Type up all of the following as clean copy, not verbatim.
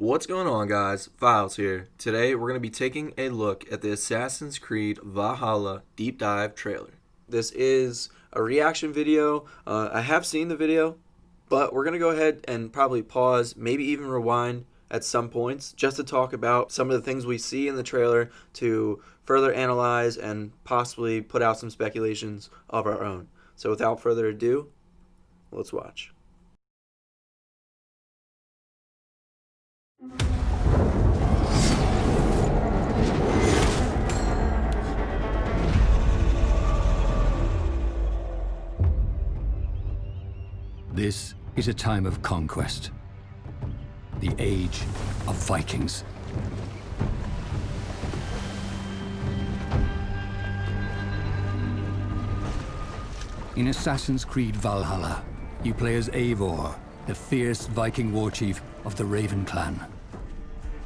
What's going on, guys? Files here. Today we're going to be taking a look at the Assassin's Creed Valhalla deep dive trailer. This is a reaction video. I have seen the video, but we're going to go ahead and probably pause, maybe even rewind at some points just to talk about some of the things we see in the trailer to further analyze and possibly put out some speculations of our own. So without further ado, let's watch. This is a time of conquest. The age of Vikings. In Assassin's Creed Valhalla, you play as Eivor, the fierce Viking war chief of the Raven clan.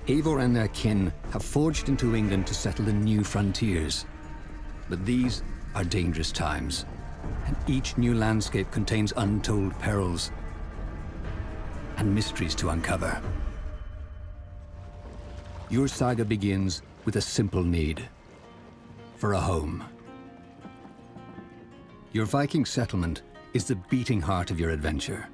Eivor and their kin have forged into England to settle the new frontiers. But these are dangerous times, and each new landscape contains untold perils and mysteries to uncover. Your saga begins with a simple need: for a home. Your Viking settlement is the beating heart of your adventure.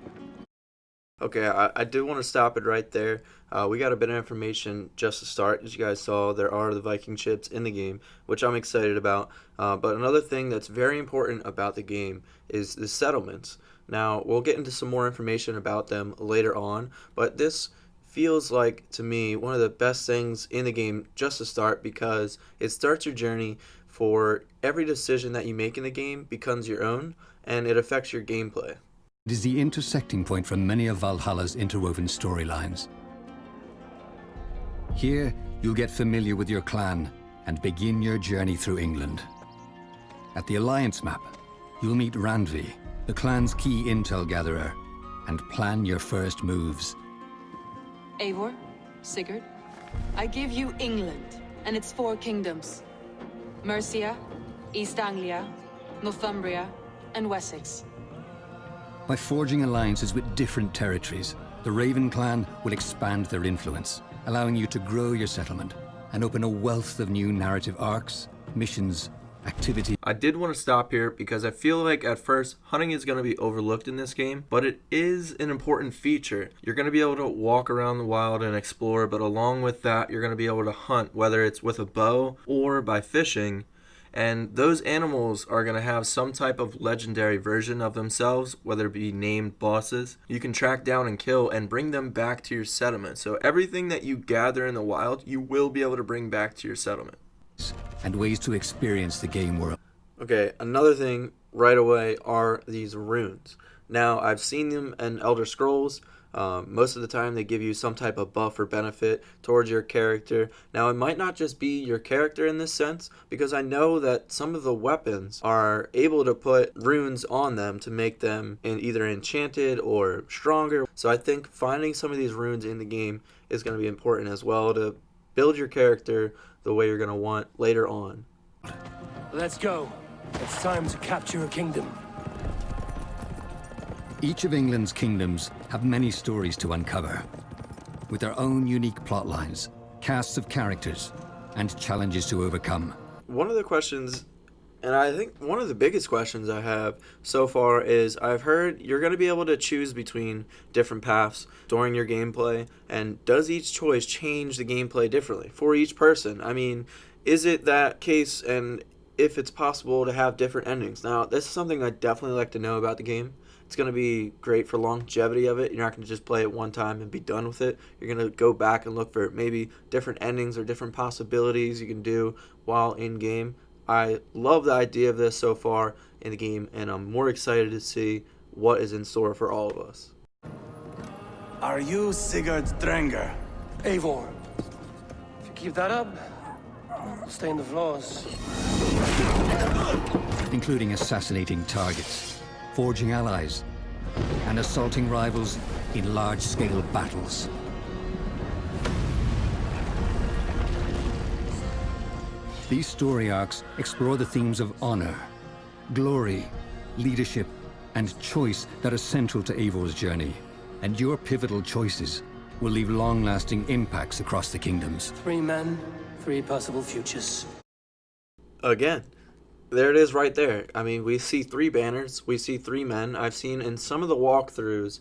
Okay, I do want to stop it right there. We got a bit of information just to start. As you guys saw, there are the Viking ships in the game, which I'm excited about. But another thing that's very important about the game is the settlements. Now, we'll get into some more information about them later on, but this feels like, to me, one of the best things in the game just to start, because it starts your journey for every decision that you make in the game becomes your own, and it affects your gameplay. It is the intersecting point from many of Valhalla's interwoven storylines. Here, you'll get familiar with your clan and begin your journey through England. At the Alliance map, you'll meet Randvi, the clan's key intel gatherer, and plan your first moves. Eivor, Sigurd, I give you England and its 4 kingdoms: Mercia, East Anglia, Northumbria, and Wessex. By forging alliances with different territories, the Raven clan will expand their influence, allowing you to grow your settlement and open a wealth of new narrative arcs, missions, activities. I did want to stop here because I feel like at first hunting is going to be overlooked in this game, but it is an important feature. You're going to be able to walk around the wild and explore, but along with that, you're going to be able to hunt, whether it's with a bow or by fishing. And those animals are going to have some type of legendary version of themselves, whether it be named bosses. You can track down and kill and bring them back to your settlement. So everything that you gather in the wild, you will be able to bring back to your settlement. And ways to experience the game world. Okay, another thing right away are these runes. Now, I've seen them in Elder Scrolls. Most of the time they give you some type of buff or benefit towards your character. Now, it might not just be your character in this sense, because I know that some of the weapons are able to put runes on them to make them either enchanted or stronger. So I think finding some of these runes in the game is going to be important as well to build your character the way you're going to want later on. Let's go. It's time to capture a kingdom. Each of England's kingdoms have many stories to uncover, with their own unique plot lines, casts of characters, and challenges to overcome. One of the questions, and I think one of the biggest questions I have so far, is I've heard you're going to be able to choose between different paths during your gameplay, and does each choice change the gameplay differently for each person? I mean, is it that case, and if it's possible to have different endings? Now, this is something I'd definitely like to know about the game. It's going to be great for longevity of it. You're not going to just play it one time and be done with it. You're going to go back and look for maybe different endings or different possibilities you can do while in game. I love the idea of this so far in the game, and I'm more excited to see what is in store for all of us. Are you Sigurd Drenger? Eivor. If you keep that up, I'll stay in the floors. Including assassinating targets, forging allies, and assaulting rivals in large-scale battles. These story arcs explore the themes of honor, glory, leadership, and choice that are central to Eivor's journey. And your pivotal choices will leave long-lasting impacts across the kingdoms. 3 men, 3 possible futures. Again, there it is right there. I mean, we see 3 banners, we see 3 men. I've seen in some of the walkthroughs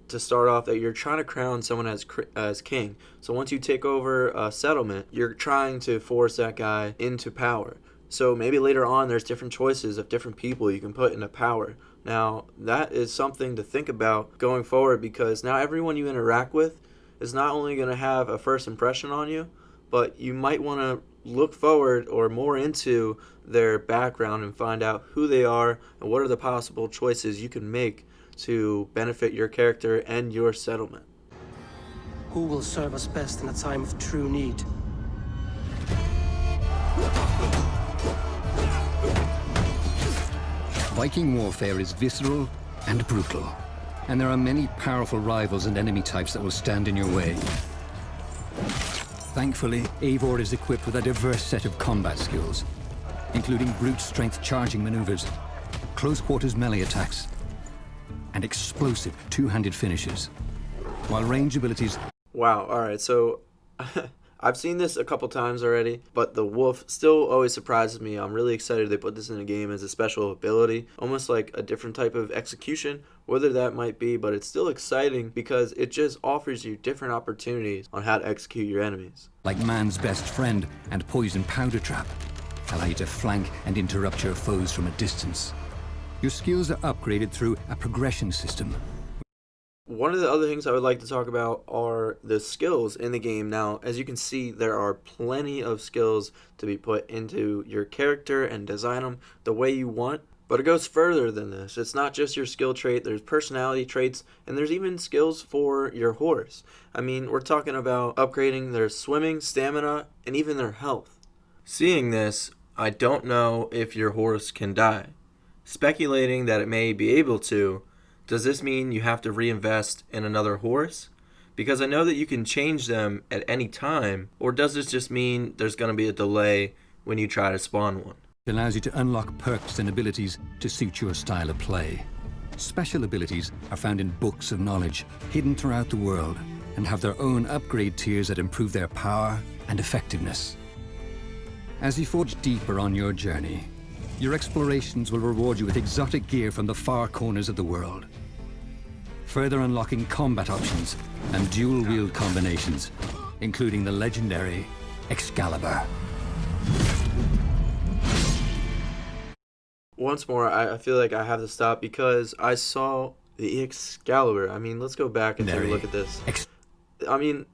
to start off that you're trying to crown someone as king. So once you take over a settlement, you're trying to force that guy into power. So maybe later on there's different choices of different people you can put into power. Now, that is something to think about going forward, because now everyone you interact with is not only going to have a first impression on you, but you might want to look forward or more into their background and find out who they are and what are the possible choices you can make to benefit your character and your settlement. Who will serve us best in a time of true need? Viking warfare is visceral and brutal, and there are many powerful rivals and enemy types that will stand in your way. Thankfully, Eivor is equipped with a diverse set of combat skills, including brute strength charging maneuvers, close quarters melee attacks, and explosive two-handed finishes, while range abilities... Wow, alright, so I've seen this a couple times already, but the wolf still always surprises me. I'm really excited they put this in the game as a special ability, almost like a different type of execution, whether that might be, but it's still exciting because it just offers you different opportunities on how to execute your enemies. Like man's best friend and poison powder trap, allow you to flank and interrupt your foes from a distance. Your skills are upgraded through a progression system. One of the other things I would like to talk about are the skills in the game. Now, as you can see, there are plenty of skills to be put into your character and design them the way you want. But it goes further than this. It's not just your skill trait, there's personality traits, and there's even skills for your horse. I mean, we're talking about upgrading their swimming, stamina, and even their health. Seeing this, I don't know if your horse can die. Speculating that it may be able to, does this mean you have to reinvest in another horse? Because I know that you can change them at any time, or does this just mean there's going to be a delay when you try to spawn one? It allows you to unlock perks and abilities to suit your style of play. Special abilities are found in books of knowledge, hidden throughout the world, and have their own upgrade tiers that improve their power and effectiveness. As you forge deeper on your journey, your explorations will reward you with exotic gear from the far corners of the world, further unlocking combat options and dual-wield combinations, including the legendary Excalibur. Once more, I feel like I have to stop because I saw the Excalibur. I mean, let's go back and take a look at this. I mean,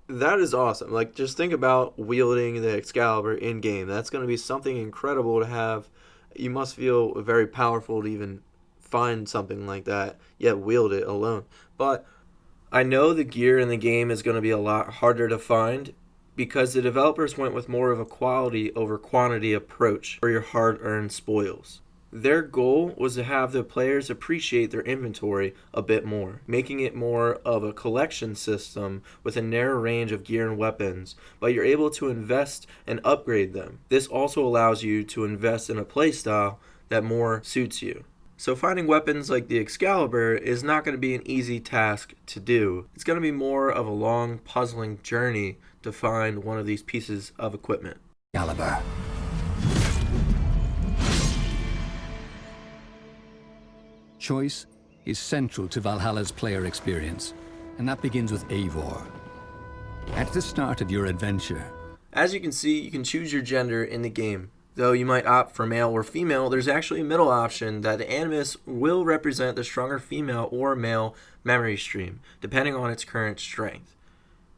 that is awesome. Like, just think about wielding the Excalibur in-game. That's going to be something incredible to have. You must feel very powerful to even find something like that, yet wield it alone. But I know the gear in the game is going to be a lot harder to find because the developers went with more of a quality over quantity approach for your hard-earned spoils. Their goal was to have the players appreciate their inventory a bit more, making it more of a collection system with a narrow range of gear and weapons, but you're able to invest and upgrade them. This also allows you to invest in a playstyle that more suits you. So finding weapons like the Excalibur is not going to be an easy task to do. It's going to be more of a long, puzzling journey to find one of these pieces of equipment. Excalibur. Choice is central to Valhalla's player experience, and that begins with Eivor. At the start of your adventure, as you can see, you can choose your gender in the game. Though you might opt for male or female, there's actually a middle option that the animus will represent the stronger female or male memory stream, depending on its current strength.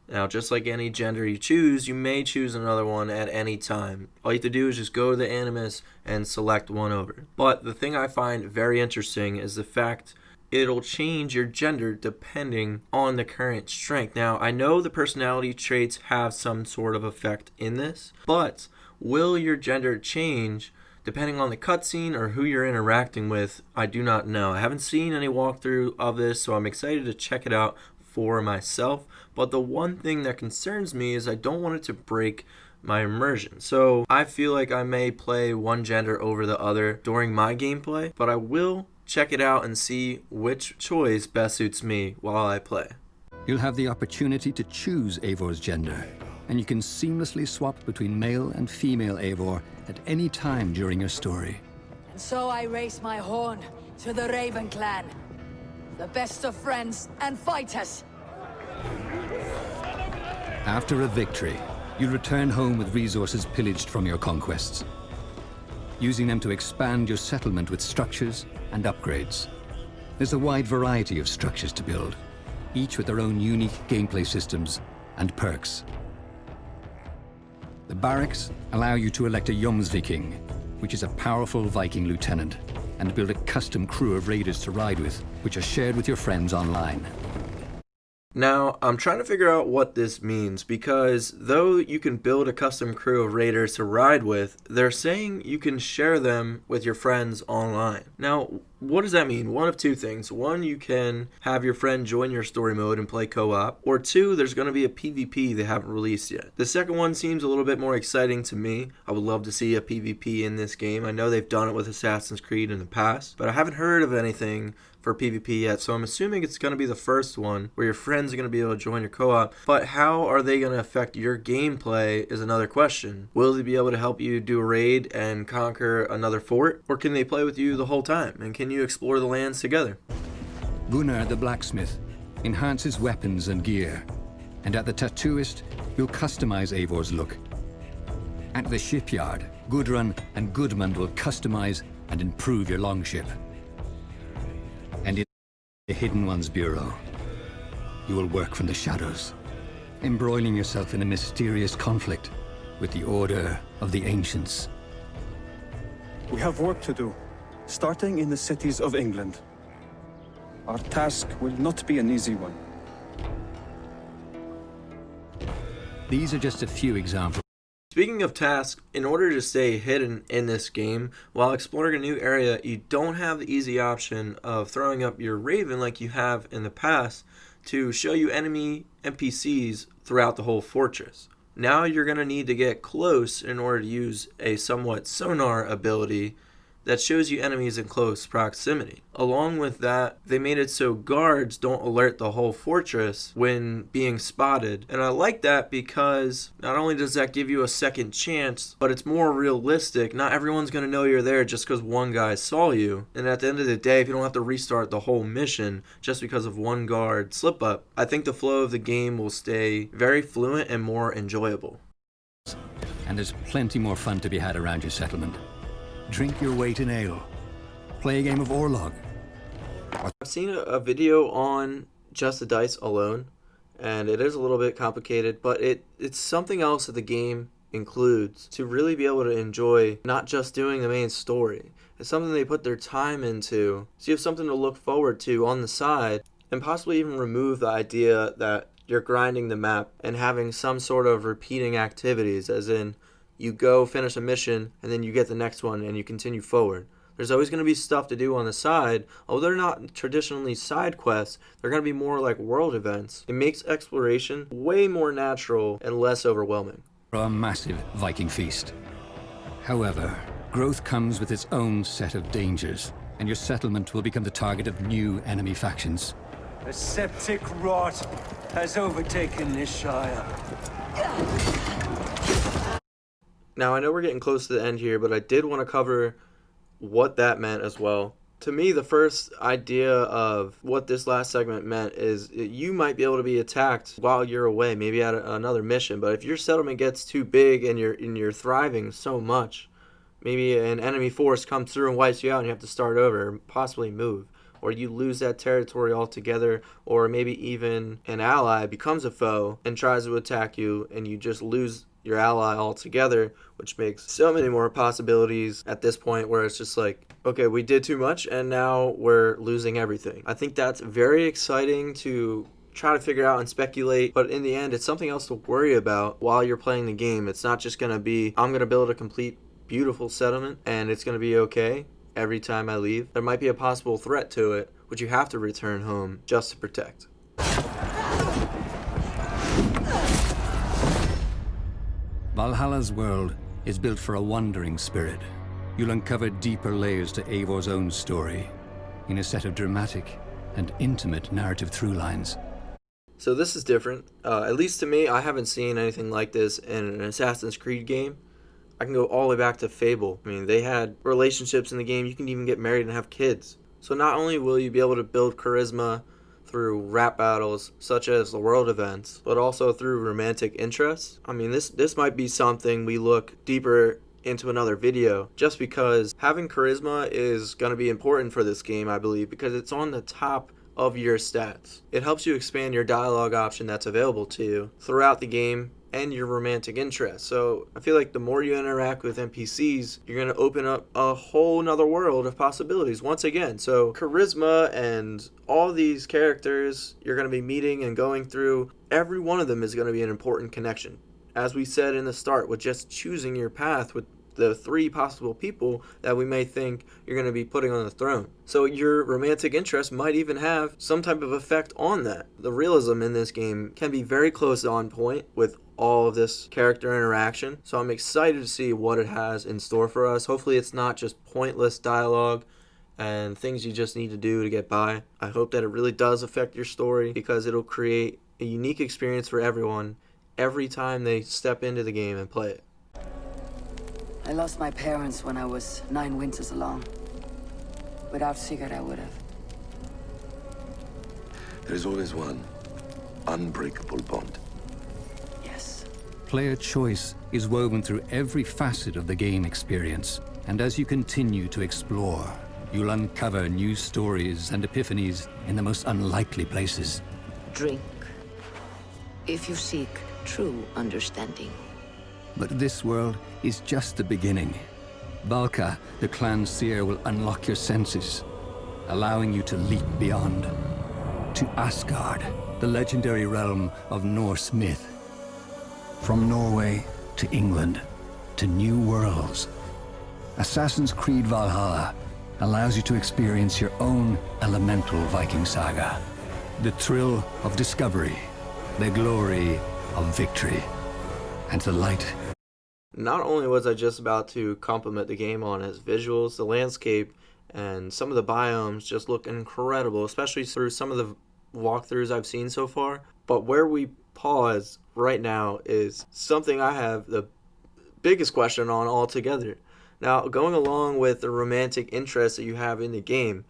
Now, just like any gender you choose, you may choose another one at any time. All you have to do is just go to the animus and select one over. But the thing I find very interesting is the fact it'll change your gender depending on the current strength. Now, I know the personality traits have some sort of effect in this, but will your gender change depending on the cutscene or who you're interacting with? I do not know. I haven't seen any walkthrough of this, so I'm excited to check it out for myself. But the one thing that concerns me is I don't want it to break my immersion. So I feel like I may play one gender over the other during my gameplay, but I will check it out and see which choice best suits me while I play. You'll have the opportunity to choose Eivor's gender, and you can seamlessly swap between male and female Eivor at any time during your story. And so I raise my horn to the Raven clan. The best of friends and fighters. After a victory, you'll return home with resources pillaged from your conquests, using them to expand your settlement with structures and upgrades. There's a wide variety of structures to build, each with their own unique gameplay systems and perks. The barracks allow you to elect a Jomsviking, which is a powerful Viking lieutenant, and build a custom crew of raiders to ride with, which are shared with your friends online. Now, I'm trying to figure out what this means, because though you can build a custom crew of raiders to ride with, they're saying you can share them with your friends online. Now, what does that mean? One of two things. One, you can have your friend join your story mode and play co-op, or two, there's going to be a PvP they haven't released yet. The second one seems a little bit more exciting to me. I would love to see a PvP in this game. I know they've done it with Assassin's Creed in the past, but I haven't heard of anything for PvP yet, so I'm assuming it's going to be the first one where your friends are going to be able to join your co-op. But how are they going to affect your gameplay is another question. Will they be able to help you do a raid and conquer another fort, or can they play with you the whole time, and can you explore the lands together? Gunnar the blacksmith enhances weapons and gear, and at the tattooist, you'll customize Eivor's look. At the shipyard, Gudrun and Gudmund will customize and improve your longship. And in the Hidden Ones Bureau, you will work from the shadows, embroiling yourself in a mysterious conflict with the Order of the Ancients. We have work to do, starting in the cities of England. Our task will not be an easy one. These are just a few examples. Speaking of tasks, in order to stay hidden in this game, while exploring a new area, you don't have the easy option of throwing up your Raven like you have in the past to show you enemy NPCs throughout the whole fortress. Now you're going to need to get close in order to use a somewhat sonar ability that shows you enemies in close proximity. Along with that, they made it so guards don't alert the whole fortress when being spotted. And I like that because not only does that give you a second chance, but it's more realistic. Not everyone's going to know you're there just because one guy saw you. And at the end of the day, if you don't have to restart the whole mission just because of one guard slip up, I think the flow of the game will stay very fluent and more enjoyable. And there's plenty more fun to be had around your settlement. Drink your weight in ale. Play a game of Orlog. I've seen a video on just the dice alone, and it is a little bit complicated, but it's something else that the game includes to really be able to enjoy not just doing the main story. It's something they put their time into, so you have something to look forward to on the side, and possibly even remove the idea that you're grinding the map and having some sort of repeating activities, as in you go finish a mission and then you get the next one and you continue forward. There's always going to be stuff to do on the side. Although they're not traditionally side quests, they're going to be more like world events. It makes exploration way more natural and less overwhelming. A massive Viking feast. However, growth comes with its own set of dangers, and your settlement will become the target of new enemy factions. The septic rot has overtaken this shire. Now, I know we're getting close to the end here, but I did want to cover what that meant as well. To me, the first idea of what this last segment meant is you might be able to be attacked while you're away, maybe at another mission. But if your settlement gets too big and you're thriving so much, maybe an enemy force comes through and wipes you out and you have to start over and possibly move. Or you lose that territory altogether, or maybe even an ally becomes a foe and tries to attack you and you just lose your ally altogether, which makes so many more possibilities at this point where it's just like, okay, we did too much and now we're losing everything. I think that's very exciting to try to figure out and speculate, but in the end, it's something else to worry about while you're playing the game. It's not just going to be, I'm going to build a complete beautiful settlement and it's going to be okay every time I leave. There might be a possible threat to it, which you have to return home just to protect. Valhalla's world is built for a wandering spirit. You'll uncover deeper layers to Eivor's own story in a set of dramatic and intimate narrative through lines. So this is different. At least to me, I haven't seen anything like this in an Assassin's Creed game. I can go all the way back to Fable. I mean, they had relationships in the game. You can even get married and have kids. So not only will you be able to build charisma through rap battles, such as the world events, but also through romantic interests. I mean, this might be something we look deeper into another video, just because having charisma is going to be important for this game, I believe, because it's on the top of your stats. It helps you expand your dialogue option that's available to you throughout the game and your romantic interests. So I feel like the more you interact with NPCs, you're going to open up a whole nother world of possibilities once again. So charisma and all these characters you're going to be meeting and going through, every one of them is going to be an important connection. As we said in the start, with just choosing your path with the 3 possible people that we may think you're going to be putting on the throne. So your romantic interest might even have some type of effect on that. The realism in this game can be very close on point with all of this character interaction. So I'm excited to see what it has in store for us. Hopefully it's not just pointless dialogue and things you just need to do to get by. I hope that it really does affect your story, because it'll create a unique experience for everyone every time they step into the game and play it. I lost my parents when I was 9 winters along. Without Sigurd, I would have. There's always one unbreakable bond. Yes. Player choice is woven through every facet of the game experience, and as you continue to explore, you'll uncover new stories and epiphanies in the most unlikely places. Drink, if you seek true understanding. But this world is just the beginning. Valka, the clan seer, will unlock your senses, allowing you to leap beyond. To Asgard, the legendary realm of Norse myth. From Norway to England, to new worlds. Assassin's Creed Valhalla allows you to experience your own elemental Viking saga. The thrill of discovery, the glory of victory, and the light. Not only was I just about to compliment the game on its visuals, the landscape, and some of the biomes just look incredible, especially through some of the walkthroughs I've seen so far. But where we pause right now is something I have the biggest question on altogether. Now, going along with the romantic interest that you have in the game,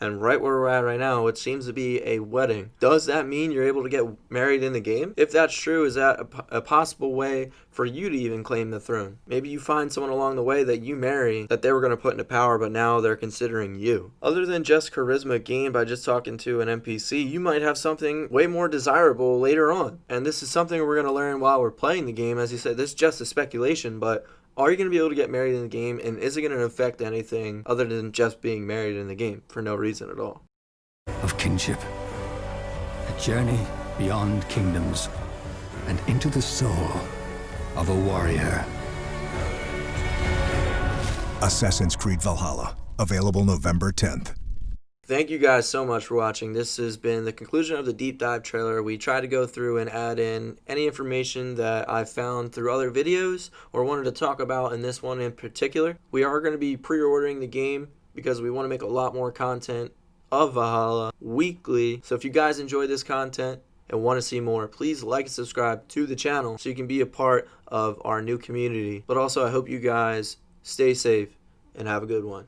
and right where we're at right now, it seems to be a wedding. Does that mean you're able to get married in the game? If that's true, is that a possible way for you to even claim the throne? Maybe you find someone along the way that you marry that they were going to put into power, but now they're considering you. Other than just charisma gained by just talking to an NPC, you might have something way more desirable later on. And this is something we're going to learn while we're playing the game. As you said, this is just a speculation, but are you going to be able to get married in the game, and is it going to affect anything other than just being married in the game for no reason at all? Of kinship. A journey beyond kingdoms and into the soul of a warrior. Assassin's Creed Valhalla, available November 10th. Thank you guys so much for watching. This has been the conclusion of the deep dive trailer. We try to go through and add in any information that I've found through other videos or wanted to talk about in this one in particular. We are going to be pre-ordering the game because we want to make a lot more content of Valhalla weekly. So if you guys enjoy this content and want to see more, please like and subscribe to the channel so you can be a part of our new community. But also, I hope you guys stay safe and have a good one.